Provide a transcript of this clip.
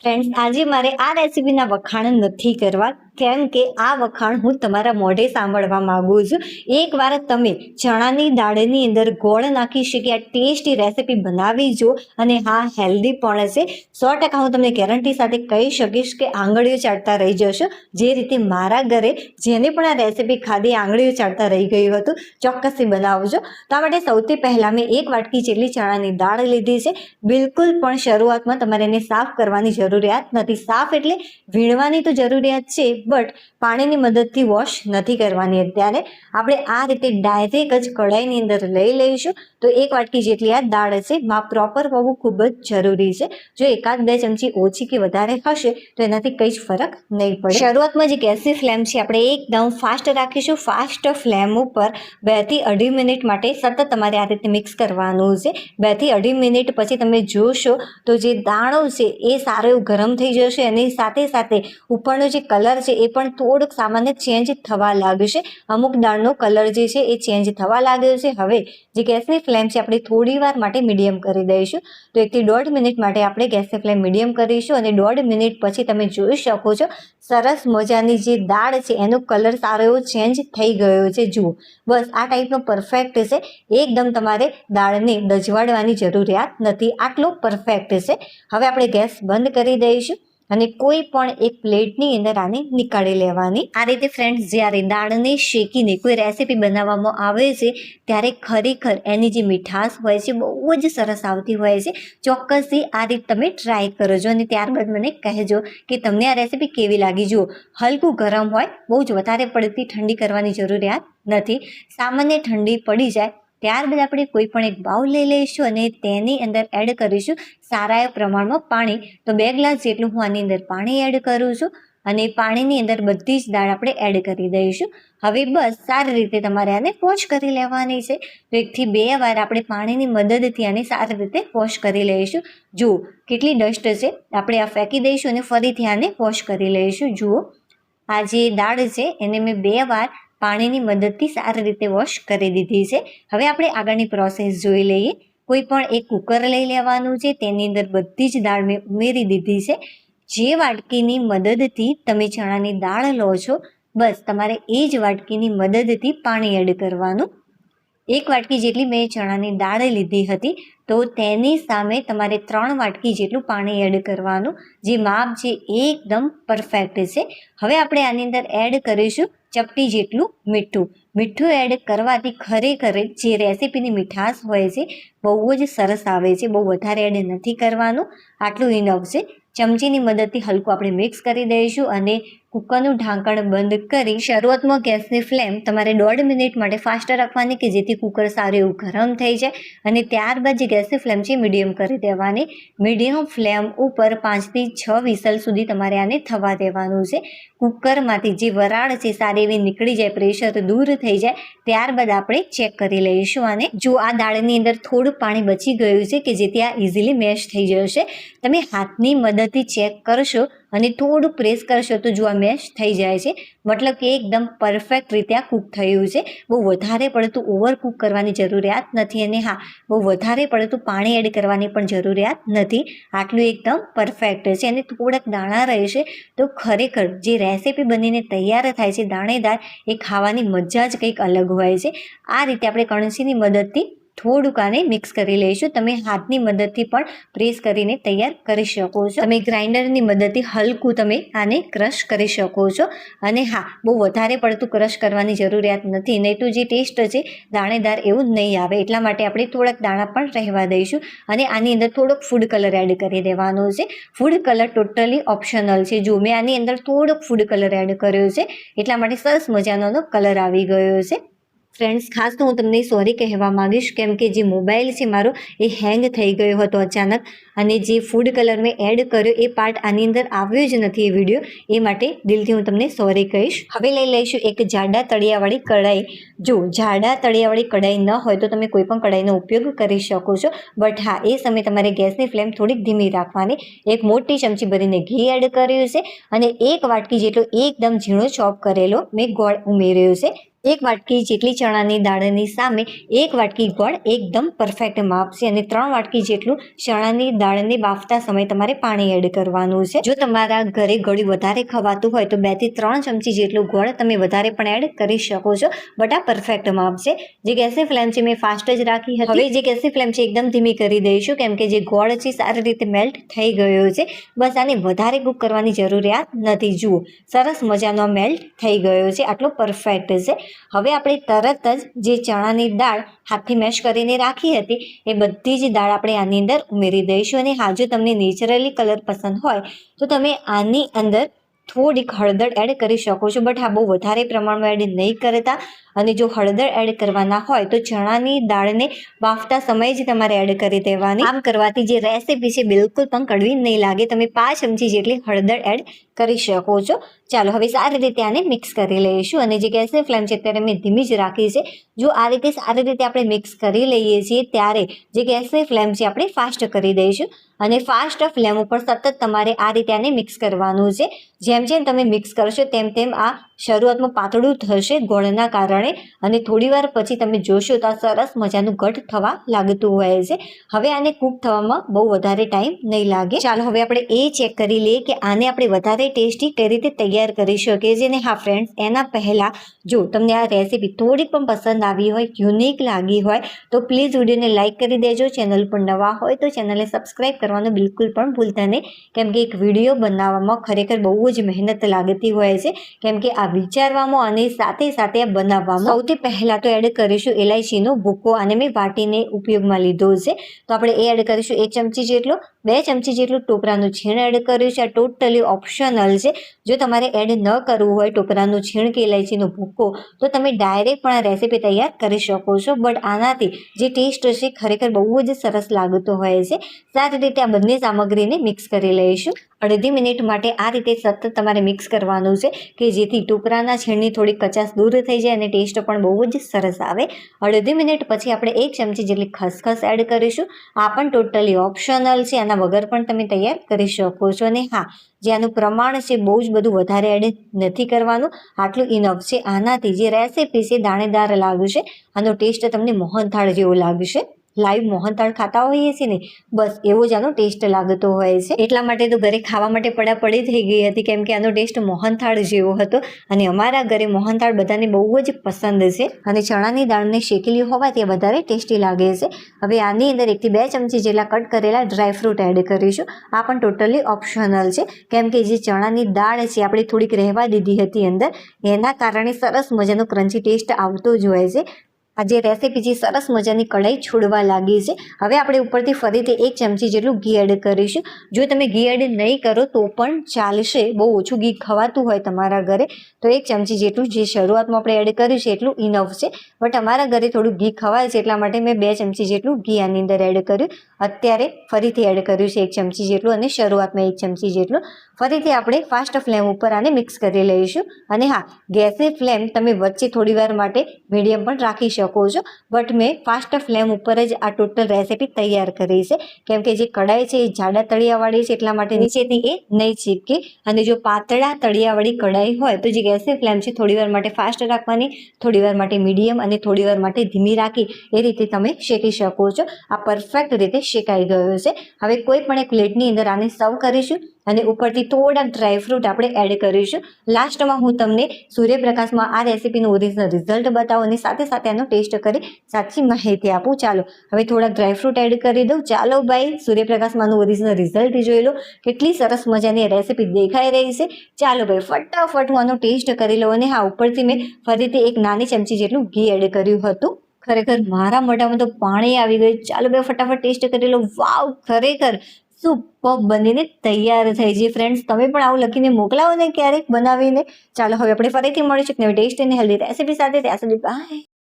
Friends, આજે મારે આ રેસીપીના વખાણ નથી કરવા, કેમ કે આ વખાણ હું તમારા મોઢે સાંભળવા માંગુ છું. એકવાર તમે ચણાની દાળની અંદર ગોળ નાખી શકી આ ટેસ્ટી રેસીપી બનાવી જો, અને હા, હેલ્ધી પણ હશે. 100% હું તમને ગેરંટી સાથે કહી શકીશ કે આંગળીઓ ચાટતા રહી જશો. જે રીતે મારા ઘરે જેને પણ આ રેસીપી ખાધી આંગળીઓ ચાટતા રહી ગયું હતું, ચોક્કસથી બનાવજો. તો આ માટે સૌથી પહેલાં મેં 1 વાટકી જેટલી ચણાની દાળ લીધી છે. બિલકુલ પણ શરૂઆતમાં તમારે એને સાફ કરવાની જરૂરિયાત નથી. સાફ એટલે વીણવાની તો જરૂરિયાત છે, બટ પાણીની મદદથી વોશ નથી કરવાની. અત્યારે આપણે આ રીતે ડાયરેક્ટ જ કઢાઈની અંદર લઈ લઈશું. તો 1 વાટકી જેટલી આ દાળ હશે. માપ પ્રોપર હોવું ખૂબ જ જરૂરી છે. જો 1-2 ચમચી ઓછી કે વધારે હશે તો એનાથી કંઈ જ ફરક નહીં પડે. શરૂઆતમાં જે ગેસની ફ્લેમ છે આપણે એકદમ ફાસ્ટ રાખીશું. ફાસ્ટ ફ્લેમ ઉપર 2 થી 2.5 મિનિટ માટે સતત તમારે આ રીતે મિક્સ કરવાનું છે. 2 થી 2.5 મિનિટ પછી તમે જોશો તો જે દાણો છે એ સારો એવું ગરમ થઈ જશે, અને સાથે સાથે ઉપરનો જે કલર છે એ પણ થોડુંક સામાન્ય ચેન્જ થવા લાગશે. અમુક દાળનો કલર જે છે એ ચેન્જ થવા લાગ્યો છે. હવે જે ગેસની ફ્લેમ છે આપણે થોડી વાર માટે મીડિયમ કરી દઈશું. તો 1 થી 1.5 મિનિટ માટે આપણે ગેસની ફ્લેમ મીડિયમ કરીશું, અને 1.5 મિનિટ પછી તમે જોઈ શકો છો સરસ મજાની જે દાળ છે એનો કલર સારો એવો ચેન્જ થઈ ગયો છે. જુઓ, બસ આ ટાઈપનો પરફેક્ટ છે. એકદમ તમારે દાળને દજવાડવાની જરૂરિયાત નથી. આટલું પરફેક્ટ છે. હવે આપણે ગેસ બંધ કરી દઈશું અને કોઈ પણ એક પ્લેટની અંદર આને નીકાળી લેવાની. આ રીતે ફ્રેન્ડ્સ, જ્યારે દાળને શેકીને કોઈ રેસીપી બનાવવામાં આવે છે ત્યારે ખરેખર એની જે મીઠાશ હોય છે બહુ જ સરસ આવતી હોય છે. ચોક્કસથી આ રીતે તમે ટ્રાય કરજો અને ત્યારબાદ મને કહેજો કે તમને આ રેસીપી કેવી લાગી. જુઓ, હલકું ગરમ હોય, બહુ જ વધારે પડતી ઠંડી કરવાની જરૂરિયાત નથી. સામાન્ય ઠંડી પડી જાય ત્યારબાદ આપણે કોઈ પણ એક બાઉલ લઈ લઈશું અને તેની અંદર એડ કરીશું સારા એવા પ્રમાણમાં પાણી. તો 2 ગ્લાસ જેટલું હું આની અંદર પાણી એડ કરું છું, અને પાણીની અંદર બધી જ દાળ આપણે એડ કરી દઈશું. હવે બસ સારી રીતે તમારે આને વોશ કરી લેવાની છે. તો 1 થી 2 વાર આપણે પાણીની મદદથી આને સારી રીતે વોશ કરી લઈશું. જુઓ કેટલી ડસ્ટ છે, આપણે આ ફેંકી દઈશું અને ફરીથી આને વોશ કરી લઈશું. જુઓ, આ જે દાળ છે એને મેં 2 વાર પાણીની મદદથી સારી રીતે વોશ કરી દીધી છે. હવે આપણે આગળની પ્રોસેસ જોઈ લઈએ. કોઈ પણ એક કુકર લઈ લેવાનું છે, તેની અંદર બધી જ દાળ મેં ઉમેરી દીધી છે. જે વાટકીની મદદથી તમે ચણાની દાળ લો છો, બસ તમારે એ જ વાટકીની મદદથી પાણી એડ કરવાનું. 1 વાટકી જેટલી મેં ચણાની દાળ લીધી હતી, તો તેની સામે તમારે 3 વાટકી જેટલું પાણી એડ કરવાનું. જે માપ છે એકદમ પરફેક્ટ છે. હવે આપણે આની અંદર એડ કરીશું ચપટી જેટલું મીઠું. મીઠું એડ કરવાથી ખરેખર જે રેસીપીની મીઠાશ હોય છે બહુ જ સરસ આવે છે. બહુ વધારે એડ નથી કરવાનું, આટલું ઇનફ છે. ચમચીની મદદથી હલકું આપણે મિક્સ કરી દઈશું અને કુકરનું ઢાંકણ બંધ કરી શરૂઆતમાં ગેસની ફ્લેમ તમારે 1.5 મિનિટ માટે ફાસ્ટ રાખવાની, કે જેથી કુકર સારું એવું ગરમ થઈ જાય. અને ત્યારબાદ જે ગેસની ફ્લેમ છે મીડિયમ કરી દેવાની. મીડિયમ ફ્લેમ ઉપર 5 થી 6 વિસલ સુધી તમારે આને થવા દેવાનું છે. કુકરમાંથી જે વરાળ છે સારી એવી નીકળી જાય, પ્રેશર દૂર થઈ જાય, ત્યારબાદ આપણે ચેક કરી લઈશું. અને જો આ દાળની અંદર થોડું પાણી બચી ગયું છે કે જેથી આ ઇઝીલી મેશ થઈ જશે. તમે હાથની મદદથી ચેક કરશો અને થોડું પ્રેસ કરશો તો જો આ મેશ થઈ જાય છે, મતલબ કે એકદમ પરફેક્ટ રીતે આ કૂક થયું છે. બહુ વધારે પડતું ઓવર કૂક કરવાની જરૂરિયાત નથી, અને હા, બહુ વધારે પડતું પાણી એડ કરવાની પણ જરૂરિયાત નથી. આટલું એકદમ પરફેક્ટ છે. અને થોડાક દાણા રહેશે તો ખરેખર જે રેસીપી બનીને તૈયાર થાય છે દાણેદાર, એ ખાવાની મજા જ કંઈક અલગ હોય છે. આ રીતે આપણે કણસીની મદદથી થોડુંક આને મિક્સ કરી લઈશું. તમે હાથની મદદથી પણ પ્રેસ કરીને તૈયાર કરી શકો છો. તમે ગ્રાઇન્ડરની મદદથી હલકું તમે આને ક્રશ કરી શકો છો. અને હા, બહુ વધારે પડતું ક્રશ કરવાની જરૂરિયાત નથી, નહીં તો જે ટેસ્ટ છે દાણેદાર એવું નહીં આવે. એટલા માટે આપણે થોડાક દાણા પણ રહેવા દઈશું. અને આની અંદર થોડોક ફૂડ કલર એડ કરી દેવાનો છે. ફૂડ કલર ટોટલી ઓપ્શનલ છે. જો મેં આની અંદર થોડોક ફૂડ કલર એડ કર્યો છે, એટલા માટે સરસ મજાનો કલર આવી ગયો છે. ફ્રેન્ડ્સ, ખાસ તો હું તમને સોરી કહેવા માંગીશ, કેમ કે જે મોબાઈલ છે મારો એ હેંગ થઈ ગયો હતો અચાનક, અને જે ફૂડ કલર મેં એડ કર્યો એ પાર્ટ આની અંદર આવ્યો જ નથી એ વિડીયો, એ માટે દિલથી હું તમને સોરી કહીશ. હવે લઈ લઈશું એક જાડા તળિયાવાળી કઢાઈ. જો જાડા તળિયાવાળી કઢાઈ ન હોય તો તમે કોઈ પણ કઢાઈનો ઉપયોગ કરી શકો છો, બટ હા, એ સમયે તમારે ગેસની ફ્લેમ થોડીક ધીમી રાખવાની. 1 મોટી ચમચી ભરીને ઘી એડ કર્યું છે, અને 1 વાટકી જેટલો એકદમ ઝીણો ચોપ કરેલો મેં ગોળ ઉમેર્યો છે. 1 વાટકી જેટલી ચણાની દાળની સામે 1 વાટકી ગોળ એકદમ પરફેક્ટ માપ છે અને 3 વાટકી જેટલું ચણાની દાળને બાફતા સમયે તમારે પાણી એડ કરવાનું છે. જો તમારા ઘરે ગળ્યું વધારે ખવાતું હોય તો 2 થી 3 ચમચી જેટલું ગોળ તમે વધારે પણ એડ કરી શકો છો, બટ આ પરફેક્ટ માપ છે. જે ગેસની ફ્લેમ છે મેં ફાસ્ટ જ રાખી હતી. હવે જે ગેસની ફ્લેમ છે એકદમ ધીમી કરી દઈશું, કેમ કે જે ગોળ છે સારી રીતે મેલ્ટ થઈ ગયો છે. બસ આને વધારે કૂક કરવાની જરૂરિયાત નથી. જુઓ, સરસ મજાનો મેલ્ટ થઈ ગયો છે, આટલો પરફેક્ટ છે. હવે આપણે તરત જ જે ચણાની દાળ હાથથી મેશ કરીને રાખી હતી એ બધી જ દાળ આપણે આની અંદર ઉમેરી દઈશું. અને હા, જો તમને નેચરલી કલર પસંદ હોય તો તમે આની અંદર થોડીક હળદર એડ કરી શકો છો, બટ હા, બહુ વધારે પ્રમાણમાં એડ નહીં કરતા. અને જો હળદર એડ કરવાના હોય તો ચણાની દાળને બાફતા સમયે જ તમારે એડ કરી દેવાની. આમ કરવાથી જે રેસીપી છે બિલકુલ પણ કડવી નહીં લાગે. તમે 5 ચમચી જેટલી હળદર એડ કરી શકો છો. ચાલો, હવે સારી રીતે આને મિક્સ કરી લઈશું. અને જે ગેસની ફ્લેમ છે અત્યારે મેં ધીમી જ રાખી છે. જો આ રીતે સારી રીતે આપણે મિક્સ કરી લઈએ છીએ ત્યારે જે ગેસની ફ્લેમ છે આપણે ફાસ્ટ કરી દઈશું. અને ફાસ્ટ ફ્લેમ ઉપર સતત તમારે આ રીતે આને મિક્સ કરવાનું છે. જેમ જેમ તમે મિક્સ કરશો તેમ તેમ આ શરૂઆતમાં પાતળું થશે ગોળના કારણે, અને થોડી વાર પછી તમે જોશો તો આ સરસ મજાનું ઘટ થવા લાગતું હોય છે. હવે આને કૂક થવામાં બહુ વધારે ટાઈમ નહીં લાગે. ચાલો, હવે આપણે એ ચેક કરી લઈએ કે આને આપણે વધારે ટેસ્ટી કઈ રીતે તૈયાર કરી શકીએ છીએ. અને હા ફ્રેન્ડ્સ, એના પહેલાં જો તમને આ રેસીપી થોડી પણ પસંદ આવી હોય, યુનિક લાગી હોય તો પ્લીઝ વિડીયોને લાઇક કરી દેજો. ચેનલ પર નવા હોય તો ચેનલને સબસ્ક્રાઈબ કરવાનું બિલકુલ પણ ભૂલતા નહીં, કેમ કે એક વિડીયો બનાવવામાં ખરેખર બહુ જ મહેનત લાગતી હોય છે. કેમ કે આ વિચારવામાં અને સાથે સાથે આ બનાવવામાં સૌથી પહેલાં તો એડ કરીશું ઇલાયચીનો ભૂકો, અને મેં વાટીને ઉપયોગમાં લીધો છે. તો આપણે એ એડ કરીશું 1 ચમચી જેટલો. 2 ચમચી જેટલું ટોપરાનું છીણ એડ કર્યું છે. આ ટોટલી ઓપ્શનલ છે. જો તમારે એડ ન કરવું હોય ટોપરાનું છીણ કે ઇલાયચીનો ભૂકો તો તમે ડાયરેક્ટ પણ આ રેસીપી તૈયાર કરી શકો છો, બટ આનાથી જે ટેસ્ટ છે ખરેખર બહુ જ સરસ લાગતો હોય છે. સારી રીતે આ બંને સામગ્રીને મિક્સ કરી લઈશું. અડધી મિનિટ માટે આ રીતે સતત તમારે મિક્સ કરવાનું છે કે જેથી ટોપરાના છીણની થોડી કચાશ દૂર થઈ જાય અને ટેસ્ટ પણ બહુ જ સરસ આવે. અડધી મિનિટ પછી આપણે 1 ચમચી જેટલી ખસખસ એડ કરીશું. આ પણ ટોટલી ઓપ્શનલ છે, આના વગર પણ તમે તૈયાર કરી શકો છો. અને હા, જે આનું પ્રમાણ છે બહુ જ બધું વધારે એડ નથી કરવાનું, આટલું ઇનફ છે. આનાથી જે રેસીપી છે દાણેદાર લાગશે, આનો ટેસ્ટ તમને મોહનથાળ જેવો લાગશે. લાઈવ મોહનથાળ ખાતા હોઈએ છીએ ને, બસ એવો જ આનો ટેસ્ટ લાગતો હોય છે. એટલા માટે તો ઘરે ખાવા માટે પડાપડી થઈ ગઈ હતી, કેમ કે આનો ટેસ્ટ મોહનથાળ જેવો હતો. અને અમારા ઘરે મોહનથાળ બધાને બહુ જ પસંદ છે, અને ચણાની દાળને શેકેલી હોવાથી વધારે ટેસ્ટી લાગે છે. હવે આની અંદર 1 થી 2 ચમચી જેટલા કટ કરેલા ડ્રાયફ્રૂટ એડ કરીશું. આ પણ ટોટલી ઓપ્શનલ છે, કેમ કે જે ચણાની દાળ છે આપણે થોડીક રહેવા દીધી હતી અંદર, એના કારણે સરસ મજાનો ક્રન્ચી ટેસ્ટ આવતો જ હોય છે. આ જે રેસીપી છે સરસ મજાની કઢાઈ છોડવા લાગી છે. હવે આપણે ઉપરથી ફરીથી 1 ચમચી જેટલું ઘી એડ કરીશું. જો તમે ઘી એડ નહીં કરો તો પણ ચાલશે, બહુ ઓછું ઘી ખવાતું હોય તમારા ઘરે તો 1 ચમચી જેટલું જે શરૂઆતમાં આપણે એડ કર્યું છે એટલું ઇનફ છે. બટ અમારા ઘરે થોડું ઘી ખવાય છે એટલા માટે મેં 2 ચમચી જેટલું ઘી આની અંદર એડ કર્યું. અત્યારે ફરીથી એડ કર્યું છે 1 ચમચી જેટલું, અને શરૂઆતમાં 1 ચમચી જેટલું. ફરીથી આપણે ફાસ્ટ ફ્લેમ ઉપર આને મિક્સ કરી લઈશું. અને હા, ગેસની ફ્લેમ તમે વચ્ચે થોડી વાર માટે મીડિયમ પણ રાખી શકો છો, બટ મેં ફાસ્ટ ફ્લેમ ઉપર જ આ ટોટલ રેસીપી તૈયાર કરી છે, કેમ કે જે કઢાઈ છે એ જાડા તળિયાવાળી છે એટલા માટે નીચેથી એ નહીં ચીપકે. અને જો પાતળા તળિયાવાળી કઢાઈ હોય તો જે ગેસની ફ્લેમ છે થોડી વાર માટે ફાસ્ટ રાખવાની, થોડી વાર માટે મીડિયમ અને થોડી વાર માટે ધીમી રાખી એ રીતે તમે શેકી શકો છો. આ પરફેક્ટ રીતે શેકાઈ ગયો છે. હવે કોઈ પણ એક પ્લેટની અંદર આને સર્વ કરીશું અને ઉપરથી થોડાક ડ્રાયફ્રૂટ આપણે એડ કરીશું. લાસ્ટમાં હું તમને સૂર્યપ્રકાશમાં આ રેસીપીનું ઓરિજિનલ રિઝલ્ટ બતાવું અને સાથે સાથે આનો ટેસ્ટ કરી સાચી માહિતી આપું. ચાલો, હવે થોડાક ડ્રાયફ્રૂટ એડ કરી દઉં. ચાલો ભાઈ, સૂર્યપ્રકાશમાંનું ઓરિજિનલ રિઝલ્ટ જોઈ લો, કેટલી સરસ મજાની રેસીપી દેખાઈ રહી છે. ચાલો ભાઈ, ફટાફટ હું આનો ટેસ્ટ કરી લઉં. અને હા, ઉપરથી મેં ફરીથી 1 નાની ચમચી જેટલું ઘી એડ કર્યું હતું. ખરેખર મારા મોઢામાં તો પાણી આવી ગયું. ચાલો ભાઈ, ફટાફટ ટેસ્ટ કરી લો. વાવ, ખરેખર સુપર બનીને તૈયાર થઈ છે. ફ્રેન્ડ્સ, તમે પણ આવું લખીને મોકલાવો ને ક્યારેક બનાવીને. ચાલો, હવે આપણે ફરીથી મળીશું એક નવી ટેસ્ટી અને હેલ્ધી રેસીપી સાથે. ત્યાં સુધી બાય.